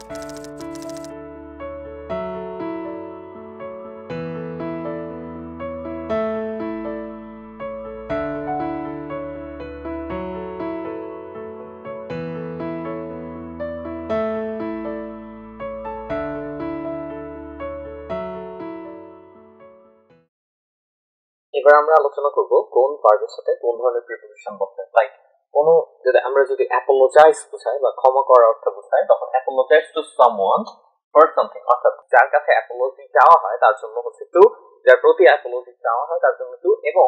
এবার আমরা আলোচনা করব কোন ভার্বের সাথে কোন ধরনের প্রিপোজিশন বসে। লাইক আমরা যদি অ্যাপোলোজাইজ বোঝাই বা ক্ষমা করার অর্থ বোঝাই, তখন apologise to someone for something, অর্থাৎ যার কাছে অ্যাপোলজি চাওয়া হয় তার জন্য হচ্ছে টু, যার প্রতি অ্যাপোলজি চাওয়া হয় তার জন্য টু, এবং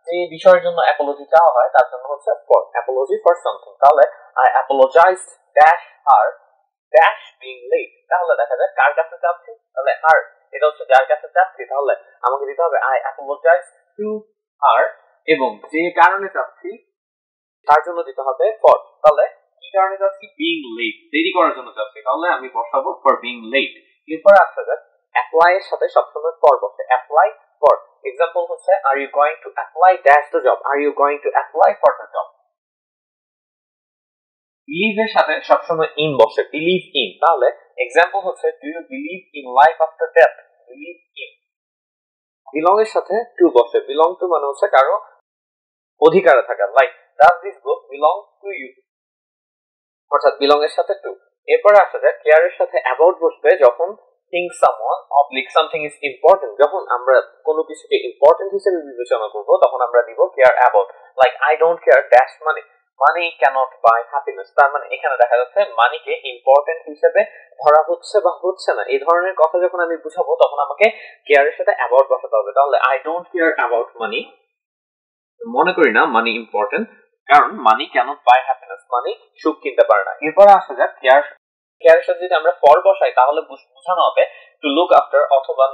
যে বিষয়ের জন্য অ্যাপোলজি চাওয়া হয় তার জন্য হচ্ছে ফর, অ্যাপোলজি ফর সামথিং। তাহলে I apologised dash her dash being late, তাহলে দেখা যায় কার কাছে চাচ্ছি, তাহলে হার, এটা হচ্ছে যার কাছে চাচ্ছি, তাহলে আমাকে দিতে হবে আই অ্যাপোলোজাইজ টু হার, এবং যে কারণে চাচ্ছি তার জন্য দিতে হবে ফর। তাহলে কি কারণে চাচ্ছি, বিং লেট, দেরি করার জন্য চাচ্ছি, তাহলে আমি বসাবো ফর বিং লেট। এরপর আসছে যে অ্যাপ্লাই এর সাথে সবসময় ফর বসে, অ্যাপ্লাই ফর। এক্সাম্পল হচ্ছে are you going to apply dash the job, are you going to apply for the job. Believe এর সাথে সবসময় ইন বসে, বিলিভ ইন, তাহলে এক্সাম্পল হচ্ছে do you believe in life after death, believe in. Belong এর সাথে two বসে, belong to মানে হচ্ছে কারো অধিকারে থাকা, like does this book belong to you, অর্থাৎ বিলং এর সাথে টু। এরপরে আসা যায় কেয়ার এর সাথে অ্যাবাউট বসবে যখন think someone oblique something is important, যখন আমরা কোনো কিছুকে ইম্পর্টেন্ট হিসেবে বিবেচনা করব তখন আমরা দিব care about. Like I don't care dash money, money can't buy happiness, তার মানে এখানে দেখা যাচ্ছে মানিকে ইম্পর্টেন্ট হিসেবে ধরা হচ্ছে বা হচ্ছে না, এই ধরনের কথা যখন আমি বুঝাবো তখন আমাকে কেয়ারের সাথে অ্যাবাউট বসাতে হবে। তাহলে আই ডোন্ট কেয়ার অ্যাবাউট মানি, মনে করি না মানি ইম্পর্টেন্ট, কারণ মানি ক্যানট বাই হ্যাপিনেস, মানি সুখ কিনতে পারে না। এরপরে আসা যাক কেয়ার, কেয়ারের সাথে যদি আমরা ফর বসাই তাহলে বোঝানো হবে টু লুক আফটার অথবা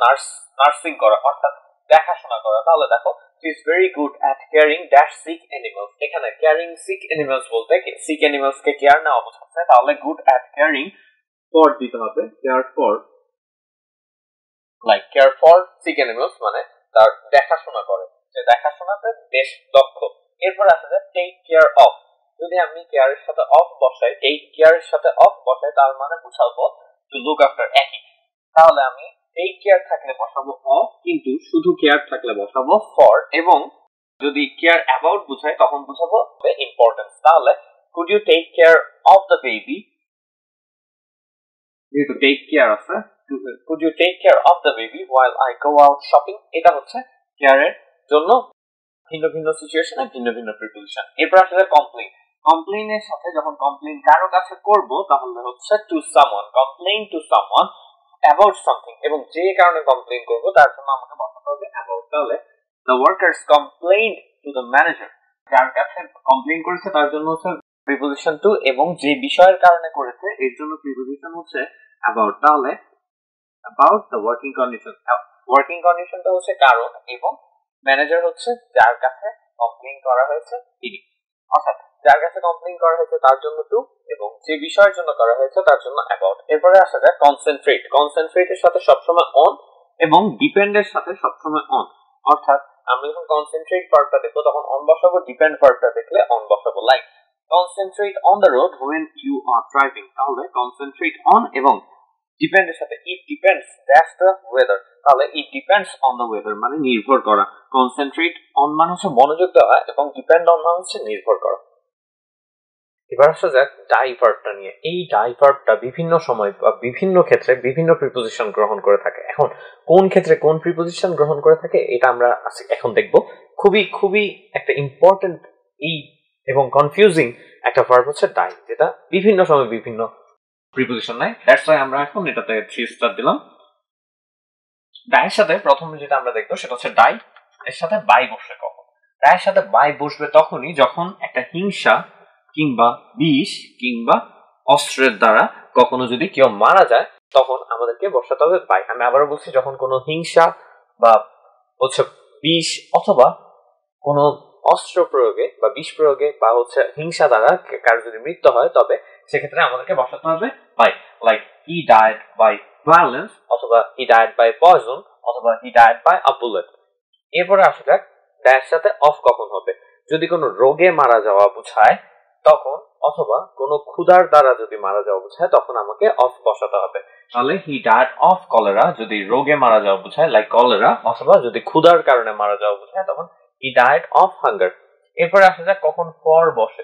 নার্সিং করা, অর্থাৎ দেখাশোনা করা। তাহলে দেখো she is very good at caring dash sick animals, এখানে caring sick animals বলতে sick animals কে কেয়ার নেওয়া বোঝাচ্ছে, তাহলে good at caring for দিতে হবে, care for, like care for sick animals মানে তার দেখাশোনা করে, যে দেখাশোনাতে বেশ দক্ষ। এরপর আসা যায় টেক কেয়ার অফ, যদি আমি কেয়ারের সাথে অফ বসাই, টেক কেয়ারের সাথে অফ বসাই তার মানে বুঝাবো টু লুক আফটার একই, তাহলে আমি টেক কেয়ার থাকলে বসাবো অফ, কিন্তু শুধু কেয়ার থাকলে বসাবো ফর, এবং যদি কেয়ার অ্যাবাউট বুঝাই তখন বুঝাবো ইম্পর্টেন্স। তাহলে could you take care of the baby, যেহেতু টেক কেয়ার আছে, could you take care of the baby while I go out shopping, এটা হচ্ছে কেয়ারের জন্য ভিন্ন ভিন্ন সিচুয়েশনে ভিন্ন ভিন্ন প্রিপোজিশন। এরপর আসলে কমপ্লেইন, কমপ্লেইনের সাথে যখন কমপ্লেইন কারো কাছে করব তাহলে হচ্ছে to someone, complain to someone about something, এবং যে কারণে কমপ্লেইন করব তার জন্য আমাকে বসাতে হবে অ্যাবাউট। তাহলে the workers complained to the manager, যার কাছে কমপ্লেইন করেছে তার জন্য হচ্ছে প্রিপোজিশন টু, এবং যে বিষয়ের কারণে করেছে এর জন্য প্রিপোজিশন হচ্ছে অ্যাবাউট। তাহলে about the working condition, working কন্ডিশনটা হচ্ছে কারণ, এবং ম্যানেজার হচ্ছে যার কাছে কমপ্লেইন করা হয়েছে তিনি, অর্থাৎ যার কাছে কমপ্লেইন করা হয়েছে তার জন্য টু, এবং যে বিষয়ের জন্য করা হয়েছে তার জন্য অ্যাবাউট। এরপরে আসা যায় কনসেন্ট্রেট, কনসেন্ট্রেটের সাথে সবসময় অন এবং ডিপেন্ডের সাথে সবসময় অন, অর্থাৎ আমি যখন কনসেন্ট্রেট ভার্বটা দেখবো তখন অন বসাবো, ডিপেন্ড ভার্বটা দেখলে অন বসাবো। Like concentrate on the road when you are driving, তাহলে কনসেন্ট্রেট অন এবং ডিপেন্ডের সাথে it depends that's the weather, তাহলে it depends on the weather মানে নির্ভর করা। কনসেন্ট্রেট অন মানে হচ্ছে মনোযোগ দেওয়া, এবং ডিপেন্ড অন মানে হচ্ছে নির্ভর করা। এবার আসা যাক ডাই ভার্বটা নিয়ে। এই ডাই ভার্বটা বিভিন্ন সময় বা বিভিন্ন ক্ষেত্রে বিভিন্ন প্রিপোজিশন গ্রহণ করে থাকে। এখন কোন ক্ষেত্রে কোন প্রিপোজিশন গ্রহণ করে থাকে এটা আমরা এখন দেখব। খুবই খুবই একটা ইম্পর্টেন্ট এই এবং কনফিউজিং একটা ভার্ব হচ্ছে ডাই, যেটা বিভিন্ন সময় বিভিন্ন প্রিপোজিশন নেয়। দ্যাটস ওয়াই আমরা এখন এটাতে 3 স্টার দিলাম। ডাইয়ের সাথে প্রথমে যেটা আমরা দেখবো সেটা হচ্ছে ডাই এর সাথে বাই বসবে কখন। ডাইয়ের সাথে বাই বসবে তখনই যখন একটা হিংসা কিংবা বিষ কিংবা অস্ত্রের দ্বারা কখনো যদি কেউ মারা যায় তখন আমাদেরকে বসাতে হবে বাই। আমি আবারও বলছি, যখন কোনো হিংসা বা হচ্ছে বিষ অথবা কোনো অস্ত্র প্রয়োগে বা বিষ প্রয়োগে বা হচ্ছে হিংসা দ্বারা কারো যদি মৃত্যু হয় তবে সেক্ষেত্রে আমাদেরকে বসাতে হবে by. Like he died by violence, অথবা হি ডায়েড বাই পয়জন, অথবা he died by a bullet. এরপরে আসা যাক ডায়ের সাথে অফ কখন হবে। যদি কোনো রোগে মারা যাওয়া বোঝায় তখন অথবা কোনো ক্ষুধার দ্বারা যদি মারা যাওয়া বোঝায় তখন আমাকে অফ বসাতে হবে। তাহলে হি ডায়েড অফ কলেরা যদি রোগে মারা যাওয়া বোঝায় লাইক কলেরা, অথবা যদি ক্ষুধার কারণে মারা যাওয়া বোঝায় তখন হি ডায়েড অফ হাঙ্গার। এরপরে আসা যাক কখন ফর বসে।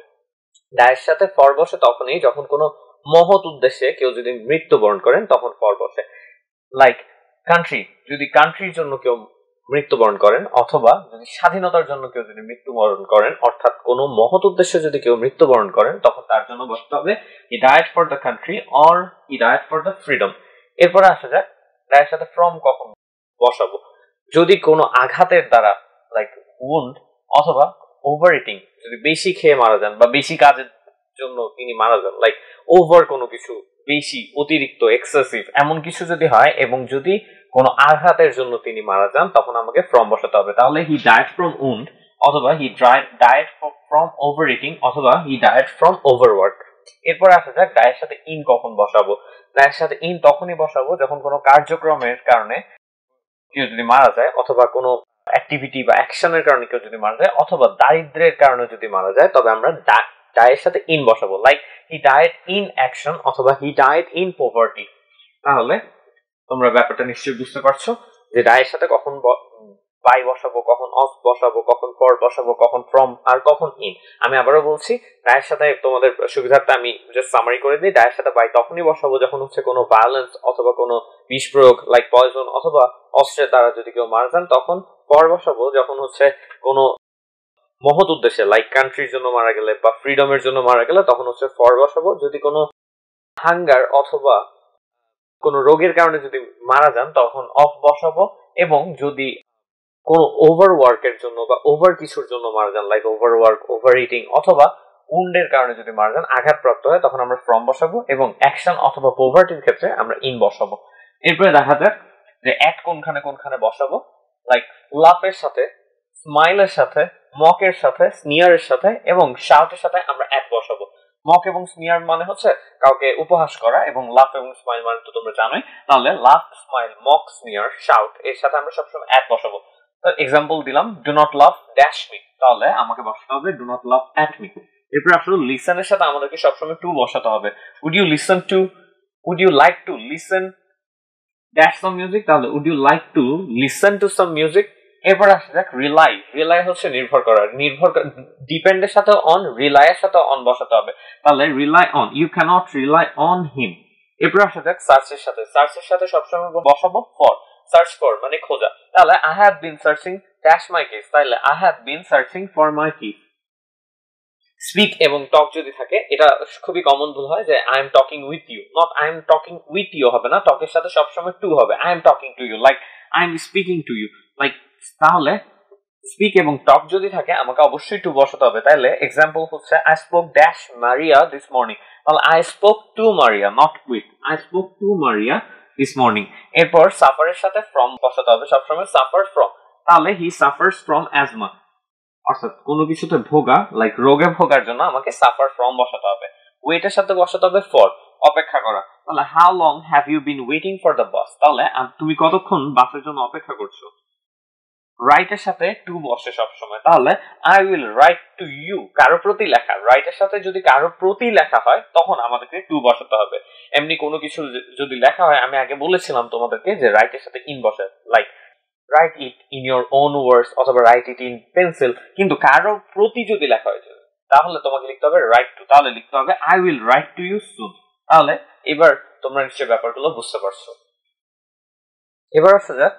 ডায়ের সাথে ফর বসে তখনই যখন কোনো মহৎ উদ্দেশ্যে কেউ যদি মৃত্যুবরণ করেন তখন ফর বসে। লাইক কান্ট্রি, যদি কান্ট্রির জন্য কেউ মৃত্যুবরণ করেন, অথবা যদি স্বাধীনতার জন্য কেউ যদি মৃত্যুবরণ করেন, অর্থাৎ কোনো মহৎ উদ্দেশ্যে যদি কেউ মৃত্যুবরণ করেন তখন তার জন্য বসতে হবে he died for the country or he died for the freedom. এরপরে আসা যাক ডায়ের সাথে ফ্রম কখন বসাবো। যদি কোনো আঘাতের দ্বারা লাইক উন্ড অথবা ওভার ইটিং, যদি বেশি খেয়ে মারা যান বা বেশি কাজের জন্য তিনি মারা যান, লাইক ওভার কোনো কিছু, বেশি, অতিরিক্ত, এক্সেসিভ এমন কিছু যদি হয় এবং যদি কোনো আঘাতের জন্য তিনি মারা যান তখন আমাকে ফ্রম বসাতে হবে। তাহলে হি ডায়েড ফ্রম উন্ড, অথবা he died from over eating, অথবা হি ডায়েড ফ্রম ওভারওয়ার্ক। এরপর আসা যাক ডায়ের সাথে ইন কখন বসাবো। ডায়ের সাথে ইন তখনই বসাবো যখন কোনো কার্যক্রমের কারণে কেউ যদি মারা যায়, অথবা কোনো অ্যাক্টিভিটি বা অ্যাকশনের কারণে কেউ যদি মারা যায়, অথবা দারিদ্র্যের কারণে যদি মারা যায়, তবে আমরা ডায়ের সাথে ইন বসাবো। Like he died in action, অথবা হি ডায়েড ইন পভার্টি। তাহলে তোমরা ব্যাপারটা নিশ্চয়ই বুঝতে পারছো যে ডায়ের সাথে কখন বাই বসাবো, কখন অফ বসাবো, কখন ফর বসাবো, কখন ফ্রম, আর কখন ইন। আমি আবারও বলছি, ডায়ের সাথে তোমাদের সুবিধার্থে আমি জাস্ট সামারি করে দিই। ডায়ের সাথে বাই তখনই বসাবো যখন হচ্ছে কোনো ভায়োলেন্স অথবা কোনো বিষ প্রয়োগ লাইক পয়জন অথবা অস্ত্রের দ্বারা যদি কেউ মারা যান, তখন ফর বসাবো যখন হচ্ছে কোনো মহৎ উদ্দেশ্যে লাইক কান্ট্রির জন্য মারা গেলে বা ফ্রিডমের জন্য মারা গেলে তখন হচ্ছে ফর বসাবো। যদি কোনো হাঙ্গার অথবা কোনো রোগের কারণে যদি মারা যান তখন অফ বসাবো। এবং যদি কোনো ওভারওয়ার্কের জন্য বা ওভার কিছুর জন্য মারা যান, লাইক ওভারওয়ার্ক, ওভার ইটিং, অথবা উন্ডের কারণে যদি মারা যান, আঘাতপ্রাপ্ত হয়, তখন আমরা ফ্রম বসাবো। এবং অ্যাকশন অথবা পভার্টির ক্ষেত্রে আমরা ইন বসাবো। এরপরে দেখা যাক যে অ্যাট কোনখানে কোনখানে বসাবো। লাইক লাফের সাথে, স্মাইলের সাথে, মকের সাথে, স্নিয়ারের সাথে এবং শাউটের সাথে আমরা অ্যাট বসাবো। মক এবং স্নিয়ার মানে হচ্ছে কাউকে উপহাস করা, এবং লাফ এবং স্মাইল মানে তো তোমরা জানোই। তাহলে লাফ, স্মাইল, মক, স্নিয়ার, শাউট এর সাথে আমরা সবসময় অ্যাট বসাবো। এক্সাম্পল দিলাম, do not love dash me, তাহলে আমাকে বসাতে হবে do not love at me. এরপর আসলে লিসেনের সাথে আমাদেরকে সবসময় টু বসাতে হবে। Would you listen to, would you like to listen dash some music, তাহলে would you like to listen to some music. এরপর আসা যাক রিলাই। রিলাই হচ্ছে নির্ভর করা, ডিপেন্ডের সাথে অন, রিলাই এর সাথে অন বসাতে হবে। তাহলে rely on, you can't rely on him. এরপর আসা যাক সার্চের সাথে। সার্চের সাথে সবসময় বসাবো ফর, সার্চ ফর মানে খোঁজা। তাহলে I have been searching dash my case, তাহলে I have been searching for my case. Speak এবং টক যদি থাকে, এটা খুবই কমন ভুল হয় যে I am talking with you, not I am talking with you হবে না, টকের সাথে সবসময় টু হবে। I am talking to you, like I am speaking to you, like. তাহলে স্পিক এবং টক যদি থাকে আমাকে অবশ্যই টু বসাতে হবে। তাহলে এক্সাম্পল হচ্ছে I spoke dash Maria this morning, তাহলে I spoke to Maria, not with, I spoke to Maria this morning. এরপর সাফারের সাথে ফ্রম বসাতে হবে সবসময়, সাফার ফ্রম, তাহলে হি সাফার্স ফ্রম অ্যাজমা, অর্থাৎ কোনো কিছুতে ভোগা, লাইক রোগে ভোগার জন্য আমাকে সাফার ফ্রম বসাতে হবে। ওয়েটের সাথে বসাতে হবে ফর, অপেক্ষা করা, তাহলে how long have you been waiting for the bus, তাহলে তুমি কতক্ষণ বাসের জন্য অপেক্ষা করছো। রাইটের সাথে টু বসে সবসময়, তাহলে I will write to you, কারো প্রতি লেখা, রাইটের সাথে যদি কারো প্রতি লেখা হয় তখন আমাদেরকে টু বসাতে হবে। এমনি কোনো কিছু যদি লেখা হয়, আমি আগে বলেছিলাম তোমাদেরকে যে রাইটের সাথে ইন বসে, like right it in your own words অথবা রাইট ইট ইন পেন্সিল। কিন্তু কারো প্রতি যদি লেখা হয়েছে তাহলে তোমাকে লিখতে হবে রাইট টু, তাহলে লিখতে হবে I will write to you soon. তাহলে এবার তোমরা নিশ্চয়ই ব্যাপারগুলো বুঝতে পারছো। এবার আসা যাক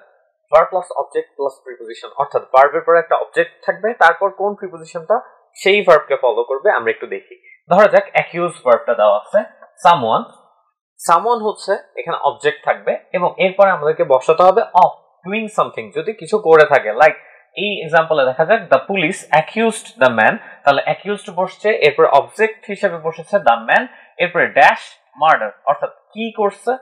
verb plus object plus preposition, অর্থাৎ ভার্বের পরে একটা অবজেক্ট থাকবে, তারপর কোন প্রিপোজিশনটা সেই ভার্বকে ফলো করবে আমরা একটু দেখি। ধরা যাক অ্যাকিউজ ভার্বটা দেওয়া আছে সামওয়ান, সামওয়ান হচ্ছে এখানে অবজেক্ট থাকবে এবং এরপরে আমাদেরকে বসাতে হবে অফ ডুইং সামথিং, যদি কিছু করে থাকে। লাইক এই এক্সাম্পলে দেখা যাক the police accused the man, তাহলে অ্যাকিউজড বসছে, এরপর অবজেক্ট হিসেবে বসেছে দ্য ম্যান, এরপরে ড্যাশ মার্ডার, অর্থাৎ কি করছে,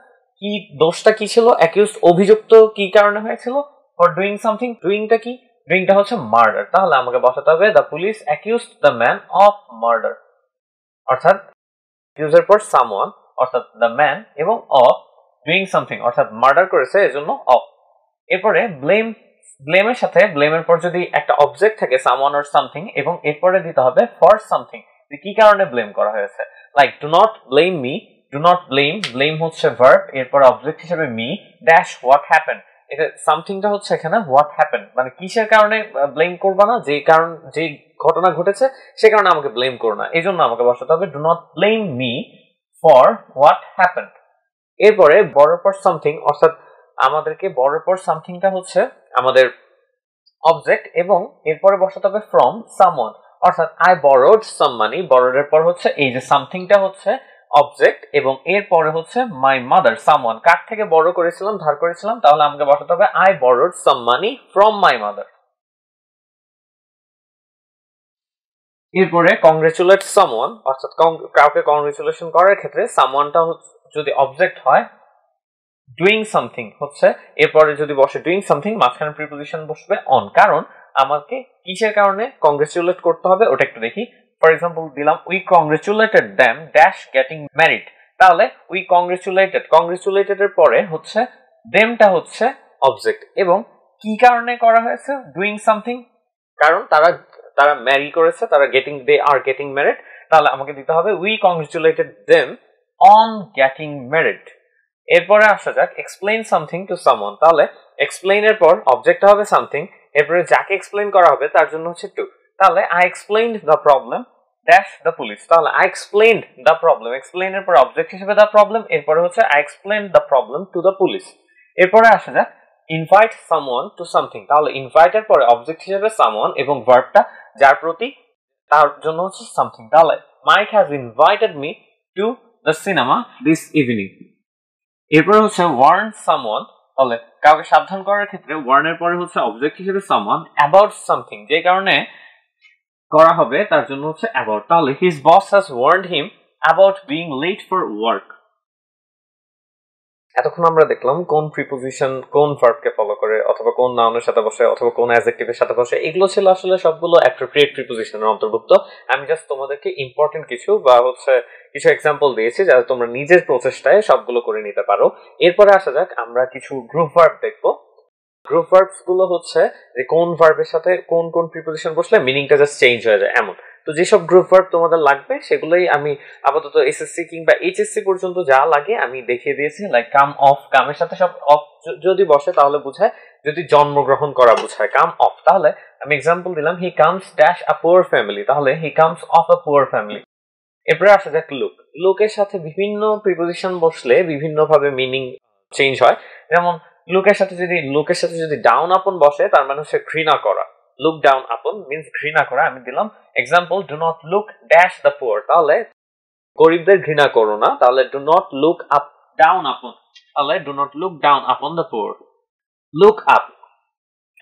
কি দোষটা কি ছিল, অ্যাকিউজড অভিযুক্ত কি কারণে হয়েছিল, ফর ডুইং সামথিং, ডুইংটা কি, ডুইংটা হচ্ছে মার্ডার, তাহলে আমাকে বসাতে হবে the police accused the man of murder, অর্থাৎ অ্যাকিউজের পর সামওয়ান অর্থাৎ দ্য ম্যান এবং অফ ডুইং সামথিং অর্থাৎ মার্ডার করেছে এজন্য অফ। এরপরে ব্লেম, ব্লেমের সাথে ব্লেমের পর যদি একটা অবজেক্ট থাকে সামওয়ান অর সামথিং এবং এরপরে দিতে হবে ফর সামথিং, যে কি কারণে ব্লেম করা হয়েছে like do not blame me do not blame blame হচ্ছে ভার্ব এরপর অবজেক্ট হিসেবে মি ড্যাশ হোয়াট হ্যাপেন এটা সামথিংটা হচ্ছে এখানে হোয়াট হ্যাপেন মানে কিসের কারণে ব্লেম করবা না যে কারণ যে ঘটনা ঘটেছে সে কারণে আমাকে ব্লেম করো না এই জন্য আমাকে বসাতে হবে do not blame me for what happen এরপরে বড় পর সামথিং অর্থাৎ আমাদেরকে বড় পর সামথিংটা হচ্ছে আমাদের অবজেক্ট এবং এরপরে বসাতে হবে ফ্রম সামওয়ান অর্থাৎ I borrowed some money borrowed এর পর হচ্ছে এই যে সামথিংটা হচ্ছে অবজেক্ট এবং এরপরে হচ্ছে মাই মাদার সামওয়ান কার থেকে বড় করেছিলাম ধার করেছিলাম তাহলে আমাকে বসাতে হবে I borrowed some money from my mother এরপরে কংগ্রেচুলেট সামওয়ান অর্থাৎ কাউকে কংগ্রেচুলেশন করার ক্ষেত্রে সামওয়ানটা যদি অবজেক্ট হয় ডুইং সামথিং হচ্ছে এরপরে যদি বসে ডুইং সামথিং মাঝখানে প্রিপোজিশন বসবে অন কারণ আমাকে কিসের কারণে কংগ্রেচুলেট করতে হবে ওটা একটু দেখি ফর এক্সাম্পল দিলাম we কংগ্রেচুলেটেড them dash getting married তাহলে উই কংগ্রেচুলেটেড এর পরে হচ্ছে দেমটা হচ্ছে অবজেক্ট এবং কি কারণে করা হয়েছে ডুইং সামথিং কারণ তারা ম্যারি করেছে তারা দে আর গেটিং ম্যারিড তাহলে আমাকে দিতে হবে we কংগ্রেচুলেটেড them on getting married এরপরে আসা যাক এক্সপ্লেইন সামথিং টু সামওয়ান তাহলে এক্সপ্লেইন এর পর অবজেক্ট হবে সামথিং এরপরে যাকে এক্সপ্লেইন করা হবে তার জন্য হচ্ছে টু তাহলে I explained the problem dash the police তাহলে I explained the problem explain এর পর অবজেক্ট হিসেবে দ্য প্রবলেম এরপরে হচ্ছে I explained the problem to the police এরপরে আসা যাক ইনভাইট সামওয়ান টু সামথিং তাহলে ইনভাইট এর পরে অবজেক্ট হিসেবে সামওয়ান এবং ভার্বটা যার প্রতি তার জন্য হচ্ছে সামথিং তাহলে Mike has invited me to the cinema this evening এরপরে হচ্ছে ওয়ার্ন সামওয়ান তাহলে কাউকে সাবধান করার ক্ষেত্রে ওয়ার্ন এর পরে হচ্ছে অবজেক্ট হিসেবে সামওয়ান অ্যাবাউট সামথিং যে কারণে করা হবে তার জন্য হচ্ছে অ্যাবাউট তাহলে his boss has warned him about being late for work এতক্ষণ আমরা দেখলাম কোন প্রিপোজিশন কোন ভার্বকে ফলো করে অথবা কোন নাউনের সাথে বসে অথবা কোন অ্যাডজেক্টিভের সাথে বসে এগুলো ছিল আসলে সবগুলো অ্যাপ্রোপ্রিয়েট প্রিপোজিশনের অন্তর্ভুক্ত আমি জাস্ট তোমাদেরকে ইম্পর্টেন্ট কিছু বা হচ্ছে কিছু এক্সাম্পল দিয়েছি যাতে তোমরা নিজের প্রচেষ্টায় সবগুলো করে নিতে পারো এরপরে আসা যাক আমরা কিছু গ্রুপ ভার্ব দেখবো গ্রুপ ভার্বস গুলো হচ্ছে যে কোন ভার্বের সাথে কোন কোন প্রিপোজিশন বসলে মিনিংটা জাস্ট চেঞ্জ হয়ে যায় এমন তো যেসব গ্রুপ ভার্ব তোমাদের লাগবে সেগুলোই আমি আপাতত এসএসসি কিংবা এইচএসসি পর্যন্ত যা লাগে আমি দেখিয়ে দিয়েছি লাইক কাম অফ কামের সাথে সব অফ যদি বসে তাহলে বোঝায় যদি জন্মগ্রহণ করা বোঝায় কাম অফ তাহলে আমি এক্সাম্পল দিলাম he comes dash a poor family তাহলে he comes of a poor family এরপরে আসা যাক লুক লুকের সাথে বিভিন্ন প্রিপোজিশন বসলে বিভিন্ন ভাবে মিনিং চেঞ্জ হয় যেমন লুকের সাথে যদি ডাউন আপন বসে তার মানে হচ্ছে ঘৃণা করা লুক ডাউন আপন মিন্স ঘৃণা করা আমি দিলাম example do not look dash the poor তাহলে গরিবদের ঘৃণা করো না তাহলে do not look up down upon তাহলে do not look down upon the poor look up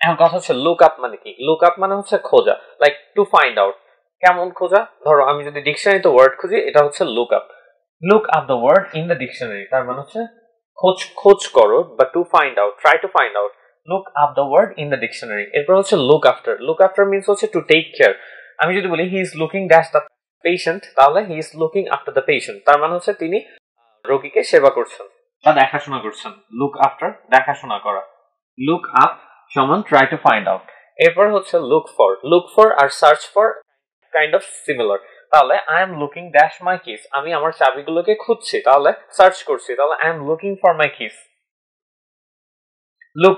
এখন কথা হচ্ছে লুক আপ মানে কি লুক আপ মানে হচ্ছে খোঁজা লাইক টু ফাইন্ড আউট কেমন খোঁজা ধরো আমি যদি ডিকশনারিতে ওয়ার্ড খুঁজি এটা হচ্ছে look up the word in the dictionary তার মানে হচ্ছে খোঁজ করো বা to find out try to find out look up the word in the dictionary এরপর হচ্ছে লুক আফটার মিন্স হচ্ছে টু টেক কেয়ার আমি যদি বলি he is looking dash the patient তাহলে he is looking after the patient তার মানে হচ্ছে তিনি রোগীকে সেবা করছেন বা দেখাশোনা করছেন লুক আফটার দেখাশোনা করা লুক আপ সমান ট্রাই টু ফাইন্ড আউট এরপর হচ্ছে লুক ফর আর search for kind of similar তাহলে I am looking dash my keys আমি আমার চাবিগুলোকে খুঁজছি তাহলে সার্চ করছি তাহলে I am looking for my keys look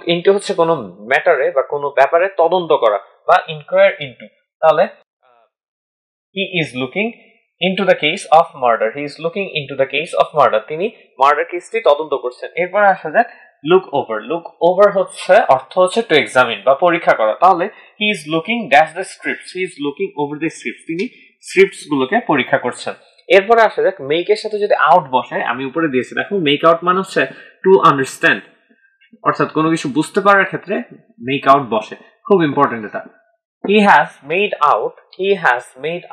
into হচ্ছে কোনো ম্যাটারে বা কোনো ব্যাপারে তদন্ত করা বা ইনকোয়ার ইনটু তাহলে he is looking into the case of murder তিনি মার্ডার কেসটি তদন্ত করছেন এরপর আসা যাক লুক ওভার হচ্ছে অর্থ হচ্ছে টু এক্সামিন বা পরীক্ষা করা তাহলে he is looking dash the scripts he is looking over the scripts তিনি স্ক্রিপ্টস গুলোকে পরীক্ষা করছেন এরপরে আসা যাক মেকের সাথে যদি আউট বসে আমি উপরে দিয়েছি দেখো মেক আউট মানে হচ্ছে টু আন্ডারস্ট্যান্ড অর্থাৎ কোনো কিছু বুঝতে পারার ক্ষেত্রে মেক আউট বসে খুব ইম্পর্টেন্ট এটা he has made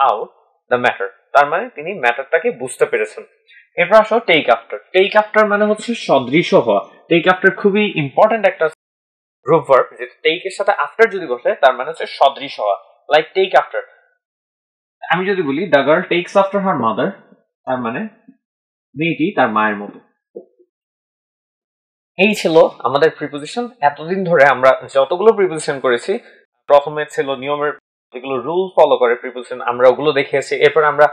out the matter তার মানে তিনি ম্যাটারটাকে বুঝতে পেরেছেন এরপর আসো টেক আফটার মানে হচ্ছে সদৃশ হওয়া টেক আফটার খুবই ইম্পর্টেন্ট একটা গ্রুপ ভার্ব যেটা টেক এর সাথে আফটার যদি বসে তার মানে হচ্ছে সদৃশ হওয়া লাইক টেক আফটার আমি যদি বলি the girl tax after her mother তার মানে মেয়েটি তার মায়ের মতো এই ছিল আমাদের প্রিপোজিশন এতদিন ধরে আমরা যতগুলো প্রিপোজিশন করেছি প্রথমে ছিল নিয়মের যেগুলো রুল ফলো করে প্রিপোজিশন আমরা ওগুলো দেখিয়েছি। এরপর আমরা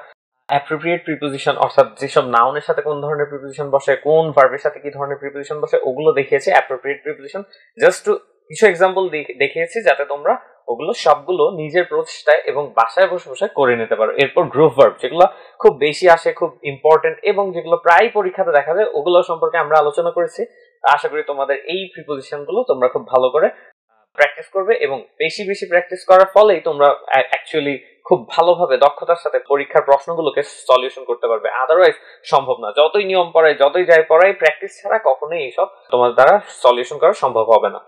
অ্যাপ্রোপ্রিয়েট প্রিপোজিশন অর্থাৎ যেসব নাউনের সাথে কোন ধরনের প্রিপোজিশন বসে, কোন ভার্বের সাথে কি ধরনের প্রিপোজিশন বসে, ওগুলো দেখিয়েছি অ্যাপ্রোপ্রিয়েট প্রিপোজিশন। জাস্ট টু কিছু এক্সাম্পল দেখিয়েছি যাতে তোমরা ওগুলো সবগুলো নিজের প্রচেষ্টায় এবং বাসায় বসে বসে করে নিতে পারো। এরপর গ্রুপ ভার্ব, যেগুলো খুব বেশি আসে, খুব ইম্পর্টেন্ট এবং যেগুলো প্রায় পরীক্ষাতে দেখা যায়, ওগুলো সম্পর্কে আমরা আলোচনা করেছি। আশা করি তোমাদের এই প্রিপোজিশন গুলো তোমরা খুব ভালো করে প্র্যাকটিস করবে এবং বেশি বেশি প্র্যাকটিস করার ফলেই তোমরা অ্যাকচুয়ালি খুব ভালোভাবে দক্ষতার সাথে পরীক্ষার প্রশ্নগুলোকে সলিউশন করতে পারবে। আদারওয়াইজ সম্ভব না। যতই নিয়ম পড়াই, যতই যাই পড়াই, প্র্যাকটিস ছাড়া কখনোই এইসব তোমার দ্বারা সলিউশন করা সম্ভব হবে না।